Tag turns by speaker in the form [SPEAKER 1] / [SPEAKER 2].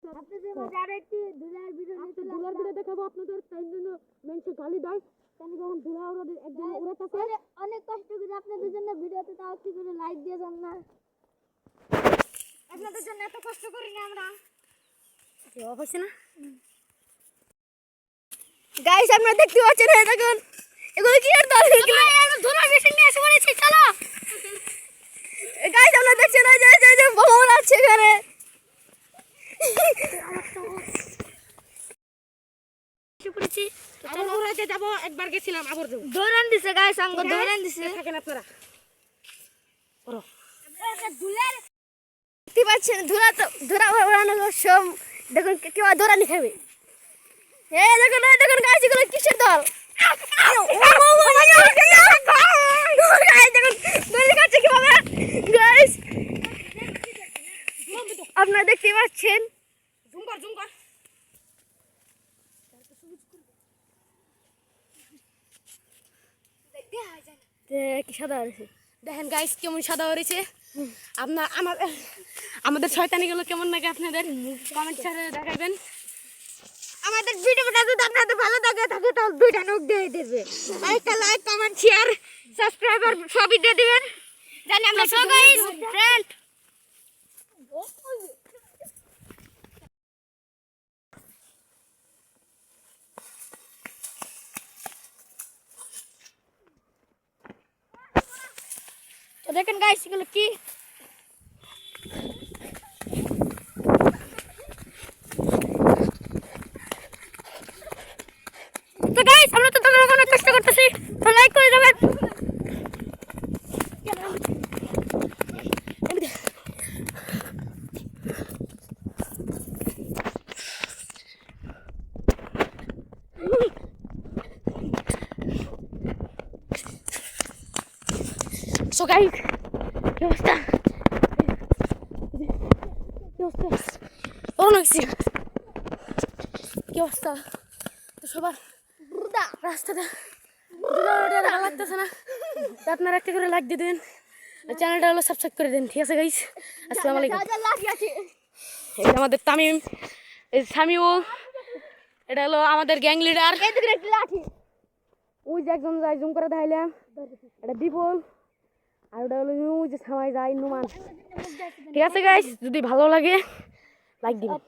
[SPEAKER 1] আপনাদের মাঝে আরো একটি ধুলার ভিডিও নিয়ে চলে ধুলার ভিডিও দেখাবো আপনাদের তাই জন্য মেনশন গালি দেয় কেন যখন ধুলা ওদের একদম উড়াতেছে অনেক কষ্ট করে আপনাদের জন্য ভিডিওতে তাও একটু করে লাইক দিয়ে যান না আপনাদের জন্য এত কষ্ট করি না আমরা
[SPEAKER 2] হচ্ছে না গাইস আপনারা দেখতে পাচ্ছেন এই দেখুন এগুলো কি আর দল এগুলো ধুলা মেশিন নিয়ে এসে পড়েছে চলো গাইস আপনারা দেখছেন এই যে বড় আছে এখানে পড়েছি
[SPEAKER 1] আবার উড়াইতে যাব একবার গেছিলাম আবার যাব
[SPEAKER 2] দৌড়ান দিছে গাইস আঙ্গ দৌড়ান দিছে
[SPEAKER 1] থাকেন আপনারা করো
[SPEAKER 2] ধুলার দেখতে পাচ্ছেন ধুলা ওড়ানোর সব দেখুন কেউ দৌড়ানি খাবে দেখুন গাইস এগুলো কিসের দল আপনারা দেখতে পাচ্ছেন
[SPEAKER 1] জুম কর
[SPEAKER 2] কি সাদা আছে
[SPEAKER 1] দেখেন গাইস কেমন সাদা হয়েছে আমাদের শয়তানিগুলো কেমন লাগে আপনাদের কমেন্ট করে দেখাবেন
[SPEAKER 2] আমাদের ভিডিওটা যদি আপনাদের ভালো লাগে থাকে তাহলে দুইটা নক দিয়ে দেবে একটা লাইক কমেন্ট শেয়ার সাবস্ক্রাইবার সবই দিয়ে দিবেন জানি আমরা সব গাইস ফ্রেন্ড তো দেখেন গাইস এগুলো কি তো গাইস আমরা তো তোমাদের অনেক কষ্ট করতেছি তো লাইক করে দেবেন
[SPEAKER 1] সো গাইস
[SPEAKER 2] কি অবস্থা
[SPEAKER 1] কি অবস্থা তো সবার রাস্তাটা ভালো লাগতেছে না তো আপনারা একটা করে লাইক দিয়ে দেবেন আর চ্যানেলটা হলো সাবস্ক্রাইব করে দেন ঠিক আছে গাইস আসসালামু আলাইকুম এটা আমাদের তামিম এই সামিউল এটা হলো আমাদের গ্যাং লিডার ওই যে একজন যায় জুম করে দেখাইলাম এটা বিপুল আর ওটা হলো ওই যে সামাই যায় নুমান ঠিক আছে গাইস যদি ভালো লাগে লাইক দিবেন